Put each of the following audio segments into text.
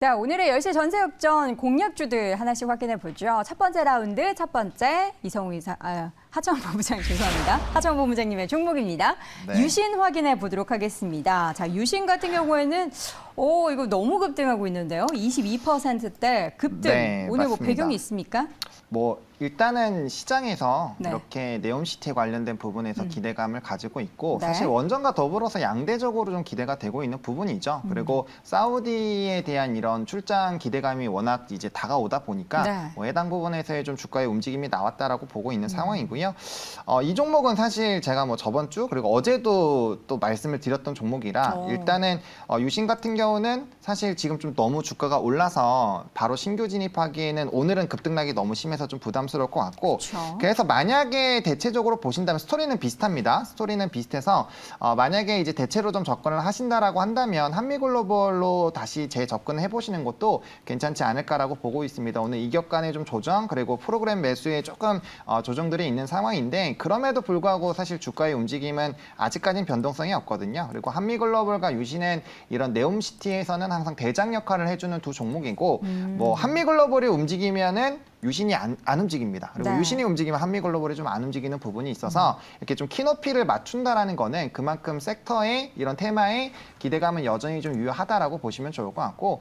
자, 오늘의 10시 전세역전 공략주들 하나씩 확인해 보죠. 첫 번째 라운드, 첫 번째 하창원 본부장 죄송합니다. 하창원 본부장님의 종목입니다. 네. 유신 확인해 보도록 하겠습니다. 자, 유신 같은 경우에는 이거 너무 급등하고 있는데요. 22%대 급등. 네, 오늘 뭐 맞습니다. 배경이 있습니까? 일단은 시장에서 네. 이렇게 네옴시티 관련된 부분에서 기대감을 가지고 있고 네. 사실 원전과 더불어서 양대적으로 좀 기대가 되고 있는 부분이죠. 그리고 사우디에 대한 이런 출장 기대감이 워낙 이제 다가오다 보니까 네. 해당 부분에서의 좀 주가의 움직임이 나왔다라고 보고 있는 상황이고요. 이 종목은 사실 제가 저번 주 그리고 어제도 또 말씀을 드렸던 종목이라 일단은 유신 같은 경우는 사실 지금 좀 너무 주가가 올라서 바로 신규 진입하기에는 오늘은 급등락이 너무 심해서 좀 부담스러울 것 같고 그렇죠. 그래서 만약에 대체적으로 보신다면 스토리는 비슷합니다. 스토리는 비슷해서 만약에 이제 대체로 좀 접근을 하신다라고 한다면 한미글로벌로 다시 재접근을 해보시는 것도 괜찮지 않을까라고 보고 있습니다. 오늘 이격 간의 좀 조정 그리고 프로그램 매수에 조금 조정들이 있는 상황인데 그럼에도 불구하고 사실 주가의 움직임은 아직까지는 변동성이 없거든요. 그리고 한미글로벌과 유신은 이런 네옴시티에서는 항상 대장 역할을 해주는 두 종목이고 한미글로벌이 움직이면은 유신이 안 움직입니다. 그리고 네. 유신이 움직이면 한미글로벌이 좀 안 움직이는 부분이 있어서 이렇게 좀 키높이를 맞춘다라는 거는 그만큼 섹터의 이런 테마의 기대감은 여전히 좀 유효하다라고 보시면 좋을 것 같고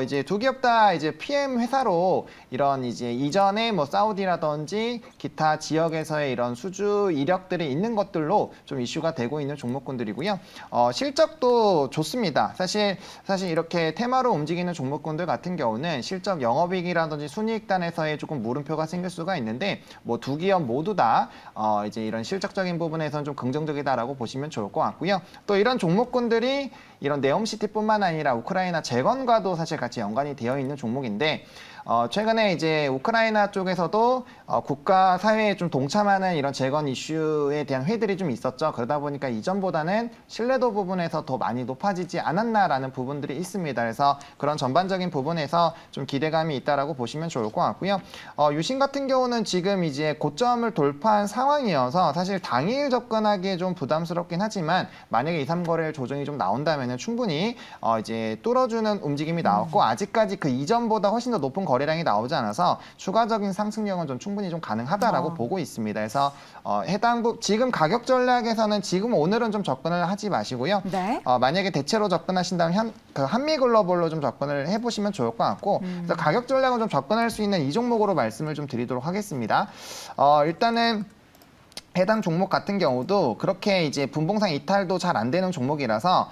이제 두 기업 다 이제 PM 회사로 이런 이제 이전에 사우디라든지 기타 지역에서의 이런 수주 이력들이 있는 것들로 좀 이슈가 되고 있는 종목군들이고요. 실적도 좋습니다. 사실 이렇게 테마로 움직이는 종목군들 같은 경우는 실적 영업이익이라든지 순이익단에서의 조금 물음표가 생길 수가 있는데 두 기업 모두 다 이제 이런 실적적인 부분에서는 좀 긍정적이다라고 보시면 좋을 것 같고요. 또 이런 종목군들이 이런 네옴시티뿐만 아니라 우크라이나 재건과도 사실 같이 연관이 되어 있는 종목인데 최근에 이제 우크라이나 쪽에서도 국가 사회에 좀 동참하는 이런 재건 이슈에 대한 회의들이 좀 있었죠. 그러다 보니까 이전보다는 신뢰도 부분에서 더 많이 높아지지 않았나라는 부분들이 있습니다. 그래서 그런 전반적인 부분에서 좀 기대감이 있다라고 보시면 좋을 것 같고요. 유신 같은 경우는 지금 이제 고점을 돌파한 상황이어서 사실 당일 접근하기에 좀 부담스럽긴 하지만 만약에 2, 3거래일 조정이 좀 나온다면 충분히 이제 뚫어주는 움직임이 나왔고 아직까지 그 이전보다 훨씬 더 높은 거래량이 나오지 않아서 추가적인 상승력은 좀 충분히 좀 가능하다라고 보고 있습니다. 그래서 지금 가격 전략에서는 지금 오늘은 좀 접근을 하지 마시고요. 네. 만약에 대체로 접근하신다면 그 한미글로벌로 좀 접근을 해보시면 좋을 것 같고 그래서 가격 전략을 좀 접근할 수 있는 이 종목으로 말씀을 좀 드리도록 하겠습니다. 일단은 해당 종목 같은 경우도 그렇게 이제 분봉상 이탈도 잘 안 되는 종목이라서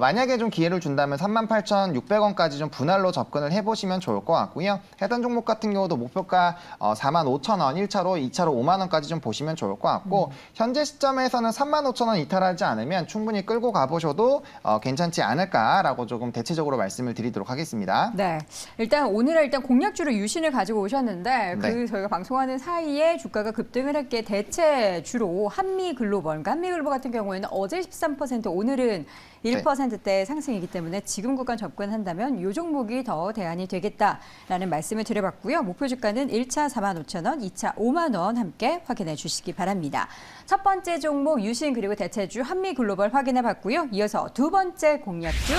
만약에 좀 기회를 준다면 38,600원까지 좀 분할로 접근을 해보시면 좋을 것 같고요. 해당 종목 같은 경우도 목표가 45,000원 1차로, 2차로 5만 원까지 좀 보시면 좋을 것 같고 현재 시점에서는 35,000원 이탈하지 않으면 충분히 끌고 가보셔도 괜찮지 않을까라고 조금 대체적으로 말씀을 드리도록 하겠습니다. 네, 오늘은 공략주로 유신을 가지고 오셨는데 네. 저희가 방송하는 사이에 주가가 급등을 했기에 대체 주로 한미글로벌, 그러니까 한미글로벌 같은 경우에는 어제 13%, 오늘은 1%대 상승이기 때문에 지금 구간 접근한다면 이 종목이 더 대안이 되겠다라는 말씀을 드려봤고요. 목표 주가는 1차 45,000원, 2차 5만 원 함께 확인해 주시기 바랍니다. 첫 번째 종목 유신 그리고 대체주 한미글로벌 확인해 봤고요. 이어서 두 번째 공략주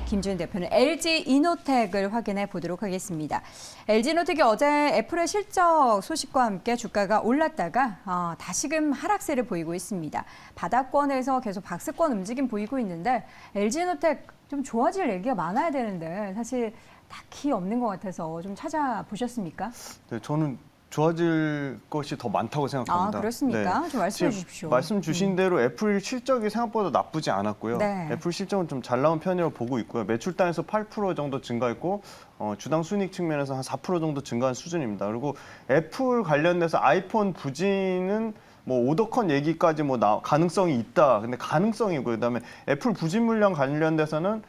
김준 대표는 LG이노텍을 확인해 보도록 하겠습니다. LG이노텍이 어제 애플의 실적 소식과 함께 주가가 올랐다가 다시금 하락세를 보이고 있습니다. 바닥권에서 계속 박스권 움직임 보이고 있는데 LG이노텍 좀 좋아질 얘기가 많아야 되는데 사실 딱히 없는 것 같아서 좀 찾아보셨습니까? 네, 저는 좋아질 것이 더 많다고 생각합니다. 그렇습니까? 좀 말씀해 지금 주십시오. 말씀 주신 대로 애플 실적이 생각보다 나쁘지 않았고요. 네. 애플 실적은 좀 잘 나온 편이라고 보고 있고요. 매출단에서 8% 정도 증가했고 주당 순이익 측면에서 한 4% 정도 증가한 수준입니다. 그리고 애플 관련돼서 아이폰 부진은 오더컨 얘기까지 가능성이 있다. 근데 가능성이고요. 그다음에 애플 부진 물량 관련돼서는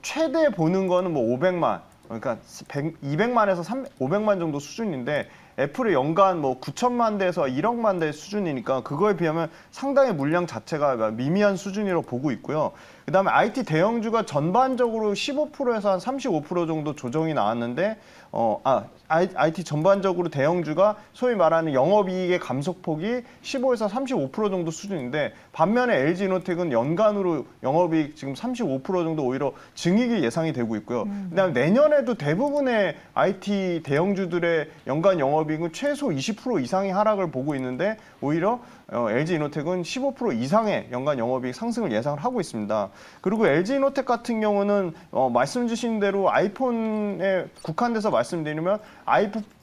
최대 보는 거는 500만. 그러니까 200만에서 500만 정도 수준인데 애플의 연간 9천만 대에서 1억만 대 수준이니까 그거에 비하면 상당히 물량 자체가 미미한 수준이라고 보고 있고요. 그다음에 IT 대형주가 전반적으로 15%에서 한 35% 정도 조정이 나왔는데 IT 전반적으로 대형주가 소위 말하는 영업이익의 감소폭이 15에서 35% 정도 수준인데 반면에 LG이노텍은 연간으로 영업이익 지금 35% 정도 오히려 증익이 예상이 되고 있고요. 그다음에 내년에도 대부분의 IT 대형주들의 연간 영업이익은 최소 20% 이상의 하락을 보고 있는데 오히려 LG이노텍은 15% 이상의 연간 영업이익 상승을 예상을 하고 있습니다. 그리고 LG이노텍 같은 경우는 말씀 주신 대로 아이폰에 국한돼서 말씀드리면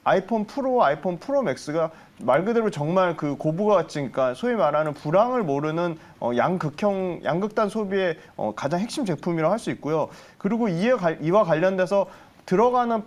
아이폰 프로와 아이폰 프로 맥스가 말 그대로 정말 그 고부가 가치, 그러니까 소위 말하는 불황을 모르는 양극단 소비의 가장 핵심 제품이라고 할 수 있고요. 그리고 이와 관련돼서 들어가는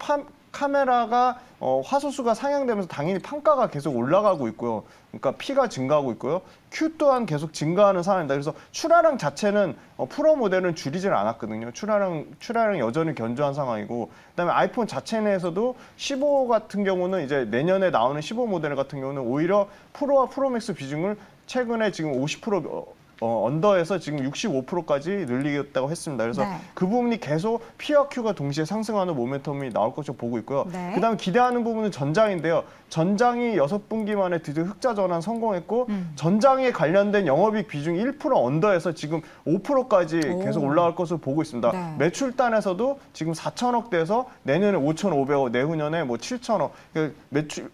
카메라가 화소수가 상향되면서 당연히 판가가 계속 올라가고 있고요. 그러니까 P가 증가하고 있고요. Q 또한 계속 증가하는 상황입니다. 그래서 출하량 자체는 프로 모델은 줄이질 않았거든요. 출하량 여전히 견조한 상황이고, 그다음에 아이폰 자체 내에서도 15 같은 경우는 이제 내년에 나오는 15 모델 같은 경우는 오히려 프로와 프로맥스 비중을 최근에 지금 50% 언더에서 지금 65%까지 늘리겠다고 했습니다. 그래서 네. 그 부분이 계속 P와 Q가 동시에 상승하는 모멘텀이 나올 것으로 보고 있고요. 네. 그다음에 기대하는 부분은 전장인데요. 전장이 6분기 만에 드디어 흑자 전환 성공했고 전장에 관련된 영업이익 비중이 1% 언더에서 지금 5%까지 계속 올라갈 것으로 보고 있습니다. 네. 매출단에서도 지금 4천억대에서 내년에 5,500억, 내후년에 뭐 7천억.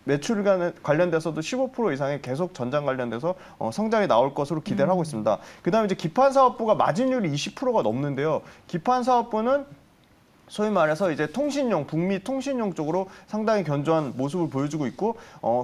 매출 관련돼서도 15% 이상의 계속 전장 관련돼서 성장이 나올 것으로 기대를 하고 있습니다. 그다음에 이제 기판사업부가 마진율이 20%가 넘는데요. 기판사업부는 소위 말해서 이제 북미 통신용 쪽으로 상당히 견조한 모습을 보여주고 있고,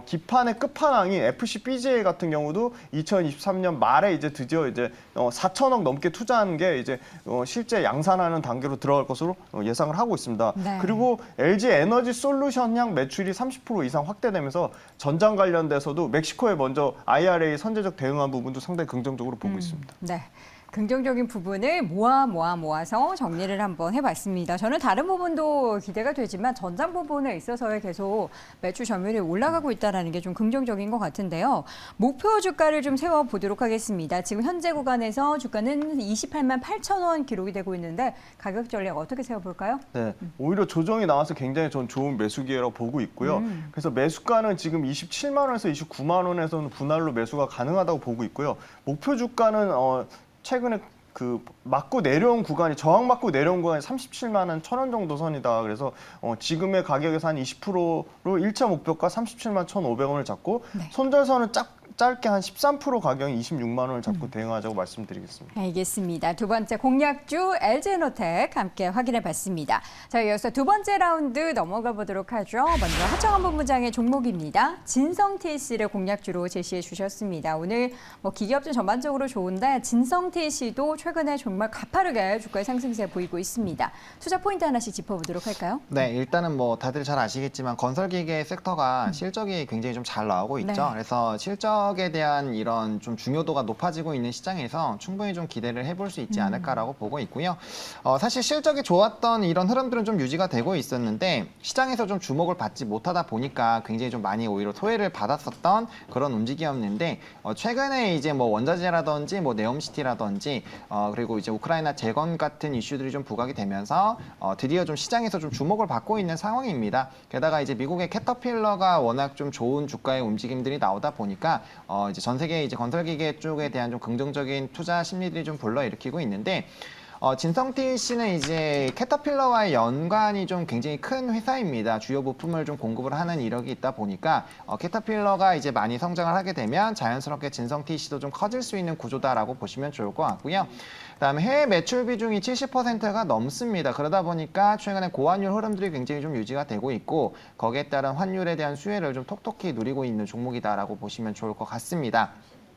기판의 끝판왕인 FC BGA 같은 경우도 2023년 말에 이제 드디어 이제 4천억 넘게 투자한 게 이제 실제 양산하는 단계로 들어갈 것으로 예상을 하고 있습니다. 네. 그리고 LG 에너지 솔루션 향 매출이 30% 이상 확대되면서 전장 관련돼서도 멕시코에 먼저 IRA 선제적 대응한 부분도 상당히 긍정적으로 보고 있습니다. 네. 긍정적인 부분을 모아서 정리를 한번 해봤습니다. 저는 다른 부분도 기대가 되지만 전장 부분에 있어서의 계속 매출 점유율이 올라가고 있다는 게 좀 긍정적인 것 같은데요. 목표 주가를 좀 세워보도록 하겠습니다. 지금 현재 구간에서 주가는 28만 8천 원 기록이 되고 있는데 가격 전략 어떻게 세워볼까요? 네, 오히려 조정이 나와서 굉장히 전 좋은 매수 기회라고 보고 있고요. 그래서 매수가는 지금 27만 원에서 29만 원에서는 분할로 매수가 가능하다고 보고 있고요. 목표 주가는 최근에 그 맞고 내려온 구간이 저항 맞고 내려온 구간이 37만 원 1,000원 정도 선이다. 그래서 지금의 가격에서 한 20%로 1차 목표가 37만 1,500원을 잡고 네. 손절선은 짧게 한 13% 가격이 26만 원을 잡고 대응하자고 말씀드리겠습니다. 알겠습니다. 두 번째 공략주 LG에너텍 함께 확인해 봤습니다. 자, 이어서 두 번째 라운드 넘어가 보도록 하죠. 먼저 하청원 본부장의 종목입니다. 진성 TC를 공략주로 제시해 주셨습니다. 오늘 뭐 기계업종 전반적으로 좋은데 진성 TC도 최근에 정말 가파르게 주가의 상승세 보이고 있습니다. 투자 포인트 하나씩 짚어보도록 할까요? 네, 일단은 뭐 다들 잘 아시겠지만 건설기계 섹터가 실적이 굉장히 좀 잘 나오고 있죠. 네. 그래서 실적에 대한 이런 좀 중요도가 높아지고 있는 시장에서 충분히 좀 기대를 해볼 수 있지 않을까라고 보고 있고요. 사실 실적이 좋았던 이런 흐름들은 좀 유지가 되고 있었는데 시장에서 좀 주목을 받지 못하다 보니까 굉장히 좀 많이 오히려 소외를 받았었던 그런 움직임이었는데 최근에 이제 뭐 원자재라든지 뭐 네옴시티라든지 그리고 이제 우크라이나 재건 같은 이슈들이 좀 부각이 되면서 드디어 좀 시장에서 좀 주목을 받고 있는 상황입니다. 게다가 이제 미국의 캐터필러가 워낙 좀 좋은 주가의 움직임들이 나오다 보니까 이제 전 세계 이제 건설기계 쪽에 대한 좀 긍정적인 투자 심리들이 좀 불러일으키고 있는데 진성TC는 이제 캐터필러와의 연관이 좀 굉장히 큰 회사입니다. 주요 부품을 좀 공급을 하는 이력이 있다 보니까 캐터필러가 이제 많이 성장을 하게 되면 자연스럽게 진성TC도 좀 커질 수 있는 구조다라고 보시면 좋을 것 같고요. 그다음에 해외 매출 비중이 70%가 넘습니다. 그러다 보니까 최근에 고환율 흐름들이 굉장히 좀 유지가 되고 있고 거기에 따른 환율에 대한 수혜를 좀 톡톡히 누리고 있는 종목이다라고 보시면 좋을 것 같습니다.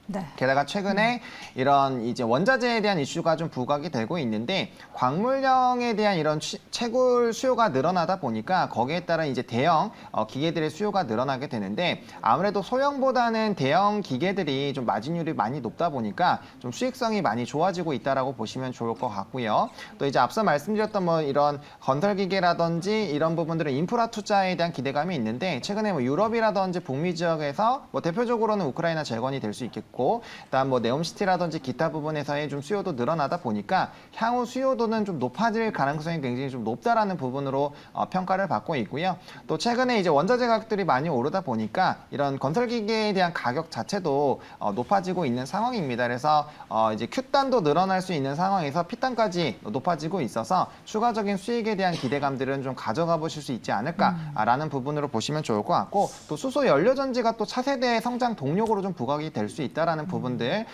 네. 게다가 최근에 이런 이제 원자재에 대한 이슈가 좀 부각이 되고 있는데 광물령에 대한 이런 채굴 수요가 늘어나다 보니까 거기에 따른 이제 대형 기계들의 수요가 늘어나게 되는데 아무래도 소형보다는 대형 기계들이 좀 마진율이 많이 높다 보니까 좀 수익성이 많이 좋아지고 있다라고 보시면 좋을 것 같고요. 또 이제 앞서 말씀드렸던 뭐 이런 건설 기계라든지 이런 부분들은 인프라 투자에 대한 기대감이 있는데 최근에 뭐 유럽이라든지 북미 지역에서 뭐 대표적으로는 우크라이나 재건이 될 수 있겠고 있고, 그다음 뭐 네옴시티라든지 기타 부분에서의 좀 수요도 늘어나다 보니까 향후 수요도는 좀 높아질 가능성이 굉장히 좀 높다라는 부분으로 평가를 받고 있고요. 또 최근에 이제 원자재 가격들이 많이 오르다 보니까 이런 건설기계에 대한 가격 자체도 높아지고 있는 상황입니다. 그래서 이제 Q단도 늘어날 수 있는 상황에서 P단까지 높아지고 있어서 추가적인 수익에 대한 기대감들은 좀 가져가 보실 수 있지 않을까라는 부분으로 보시면 좋을 것 같고, 또 수소 연료전지가 또 차세대의 성장 동력으로 좀 부각이 될 수 있다라는 부분들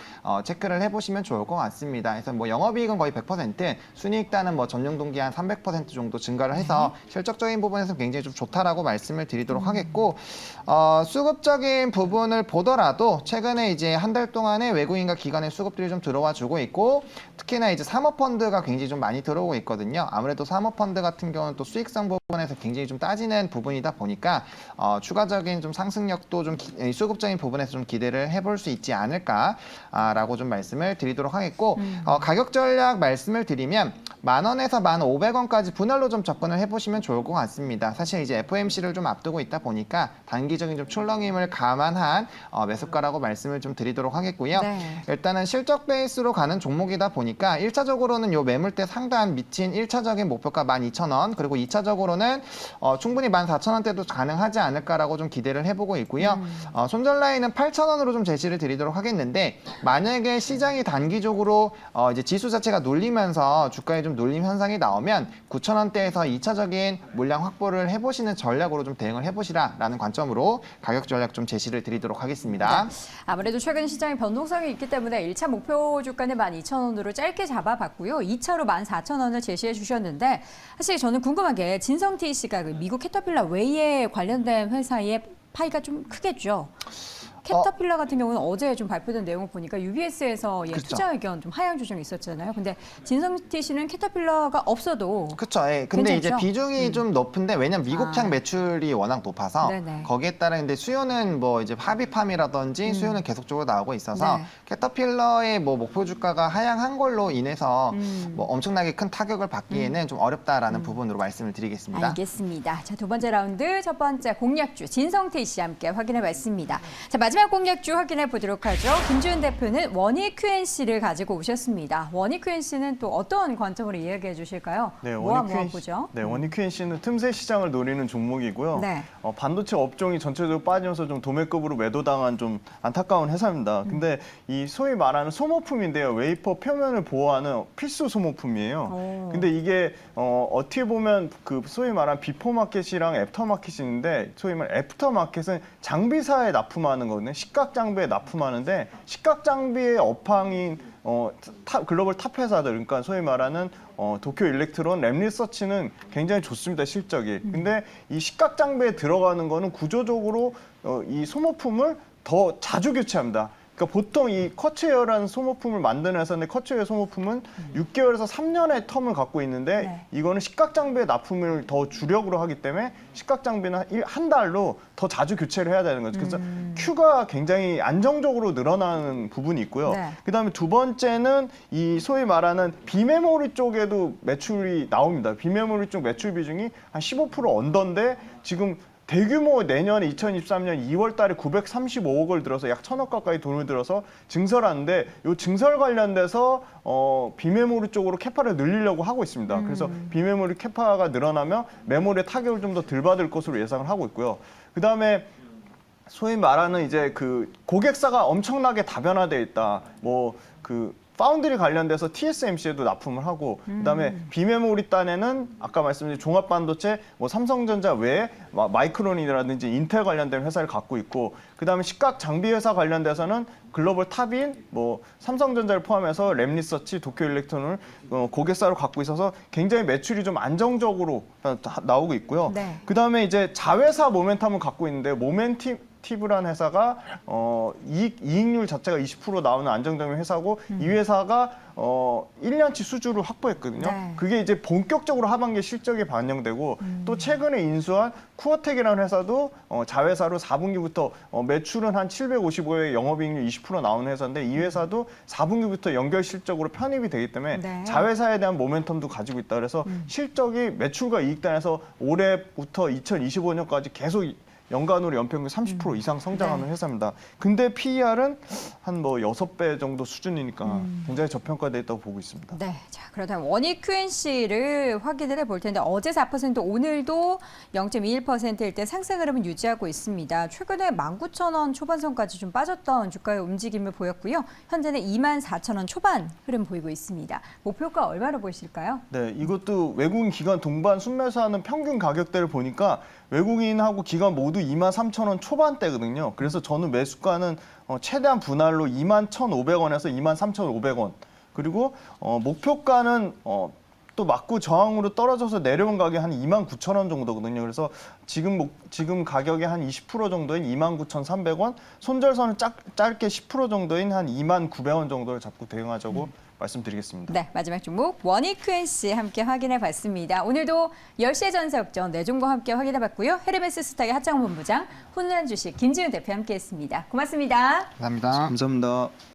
체크를 해보시면 좋을 것 같습니다. 그래서 뭐 영업이익은 거의 100%, 순이익단은 뭐 전년 동기 한 300% 정도 증가를 해서 실적적인 부분에서 굉장히 좀 좋다라고 말씀을 드리도록 하겠고, 수급적인 부분을 보더라도 최근에 이제 한 달 동안에 외국인과 기관의 수급들이 좀 들어와 주고 있고, 특히나 이제 사모펀드가 굉장히 좀 많이 들어오고 있거든요. 아무래도 사모펀드 같은 경우는 또 수익성 부분에서 굉장히 좀 따지는 부분이다 보니까 추가적인 좀 상승력도 좀 수급적인 부분에서 좀 기대를 해볼 수 있지 않을까라고 좀 말씀을 드리도록 하겠고, 가격 전략 말씀을 드리면 10,000원에서 1,500원까지 분할로 좀 접근을 해보시면 좋을 것 같습니다. 사실 이제 FOMC를 좀 앞두고 있다 보니까 단기적인 좀 출렁임을 감안한 매수가라고 말씀을 좀 드리도록 하겠고요. 네. 일단은 실적 베이스로 가는 종목이다 보니까 1차적으로는 요 매물대 상단 미친 1차적인 목표가 12,000원, 그리고 2차적으로는 충분히 14,000원대도 가능하지 않을까라고 좀 기대를 해보고 있고요. 손절 라인은 8,000원으로 좀 제시를 드리도록 하겠는데, 만약에 시장이 단기적으로 이제 지수 자체가 눌리면서 주가에 좀 눌림 현상이 나오면 9,000원대에서 2차적인 물량 확보를 해보시는 전략으로 좀 대응을 해보시라라는 관점으로 가격 전략 좀 제시를 드리도록 하겠습니다. 아무래도 최근 시장의 변동성이 있기 때문에 1차 목표 주가는 12,000원으로 짧게 잡아봤고요. 2차로 14,000원을 제시해 주셨는데, 사실 저는 궁금한 게 진성TC가 그 미국 캐터필러 웨이에 관련된 회사의 파이가 좀 크겠죠. 캐터필러 같은 경우는 어제 좀 발표된 내용을 보니까 UBS에서 그렇죠. 투자 의견 좀 하향 조정이 있었잖아요. 근데 진성TC는 캐터필러가 없어도 그렇죠. 예. 근데 괜찮죠? 이제 비중이 좀 높은데, 왜냐면 미국향 아. 매출이 워낙 높아서 네네. 거기에 따라 근데 수요는 뭐 이제 합의팜이라든지 수요는 계속적으로 나오고 있어서 네. 캐터필러의 뭐 목표 주가가 하향한 걸로 인해서 음. 뭐 엄청나게 큰 타격을 받기에는 좀 어렵다라는 부분으로 말씀을 드리겠습니다. 알겠습니다. 자, 두 번째 라운드 첫 번째 공략주 진성TC 함께 확인해 봤습니다. 자, 마지막 공략주 확인해 보도록 하죠. 김주은 대표는 원익 QNC를 가지고 오셨습니다. 원익 QNC는 또 어떤 관점으로 이야기해 주실까요? 네, 모아 보죠. 네, 원익 QNC는 틈새 시장을 노리는 종목이고요. 네. 반도체 업종이 전체적으로 빠지면서 좀 도매급으로 매도당한 좀 안타까운 회사입니다. 근데 이 소위 말하는 소모품인데요. 웨이퍼 표면을 보호하는 필수 소모품이에요. 오. 근데 이게 어떻게 보면 그 소위 말하는 비포 마켓이랑 애프터 마켓이 있는데, 소위 말하는 애프터 마켓은 장비사에 납품하는 거거든요. 식각 장비에 납품하는데, 식각 장비의 업황인 글로벌 탑 회사들, 그러니까 소위 말하는 도쿄 일렉트론, 램리서치는 굉장히 좋습니다, 실적이. 근데 이 식각 장비에 들어가는 거는 구조적으로 이 소모품을 더 자주 교체합니다. 그러니까 보통 이 커츠웨어라는 소모품을 만드는 회사인데, 커츠웨어 소모품은 6개월에서 3년의 텀을 갖고 있는데, 네. 이거는 식각 장비의 납품을 더 주력으로 하기 때문에 식각 장비는 한 달로 더 자주 교체를 해야 되는 거죠. 그래서 Q가 굉장히 안정적으로 늘어나는 부분이 있고요. 네. 그다음에 두 번째는 이 소위 말하는 비메모리 쪽에도 매출이 나옵니다. 비메모리 쪽 매출 비중이 한 15% 언더인데, 지금 대규모 내년 2023년 2월 달에 935억을 들어서 약 1,000억 가까이 돈을 들어서 증설하는데, 이 증설 관련돼서 비메모리 쪽으로 캐파를 늘리려고 하고 있습니다. 그래서 비메모리 캐파가 늘어나면 메모리의 타격을 좀 더 덜 받을 것으로 예상을 하고 있고요. 그다음에 소위 말하는 이제 그 고객사가 엄청나게 다변화되어 있다. 뭐 그 파운드리 관련돼서 TSMC에도 납품을 하고, 그다음에 비메모리 단에는 아까 말씀드린 종합 반도체, 뭐 삼성전자 외에 마이크론이라든지 인텔 관련된 회사를 갖고 있고, 그다음에 식각 장비 회사 관련돼서는 글로벌 탑인 뭐 삼성전자를 포함해서 램리서치, 도쿄 일렉트론을 고객사로 갖고 있어서 굉장히 매출이 좀 안정적으로 나오고 있고요. 네. 그다음에 이제 자회사 모멘텀을 갖고 있는데, 모멘티브라는 회사가 이익률 자체가 20% 나오는 안정적인 회사고, 이 회사가 1년치 수주를 확보했거든요. 네. 그게 이제 본격적으로 하반기 실적에 반영되고, 또 최근에 인수한 쿠어텍이라는 회사도 자회사로 4분기부터 매출은 한 755에 영업이익률 20% 나오는 회사인데, 이 회사도 4분기부터 연결 실적으로 편입이 되기 때문에 네. 자회사에 대한 모멘텀도 가지고 있다. 그래서 실적이 매출과 이익단에서 올해부터 2025년까지 계속 연간으로 연평균 30% 이상 성장하는 네. 회사입니다. 근데 PER은 한 뭐 6배 정도 수준이니까 굉장히 저평가돼 있다고 보고 있습니다. 네, 자 그렇다면 원익 QNC를 확인을 해볼 텐데 어제 4% 오늘도 0.21%일 때 상승 흐름은 유지하고 있습니다. 최근에 19,000원 초반선까지 좀 빠졌던 주가의 움직임을 보였고요. 현재는 24,000원 초반 흐름 보이고 있습니다. 목표가 얼마로 보이실까요? 네, 이것도 외국인 기관 동반 순매수하는 평균 가격대를 보니까 외국인하고 기관 모두 23,000원 초반대거든요. 그래서 저는 매수가는 최대한 분할로 21,500원에서 23,500원. 그리고 목표가는 또 맞고 저항으로 떨어져서 내려온 가격이 한 29,000원 정도거든요. 그래서 지금 가격의 한 20% 정도인 29,300원, 손절선은 짧게 10% 정도인 한 29,000원 정도를 잡고 대응하자고 말씀드리겠습니다. 네, 마지막 종목 원익 QNC 함께 확인해 봤습니다. 오늘도 10시의 전세역전 네 종목 함께 확인해 봤고요. 헤르메스 스탁의 하창훈 본부장, 훈훈한 주식 김지훈 대표 함께했습니다. 고맙습니다. 감사합니다. 감사합니다.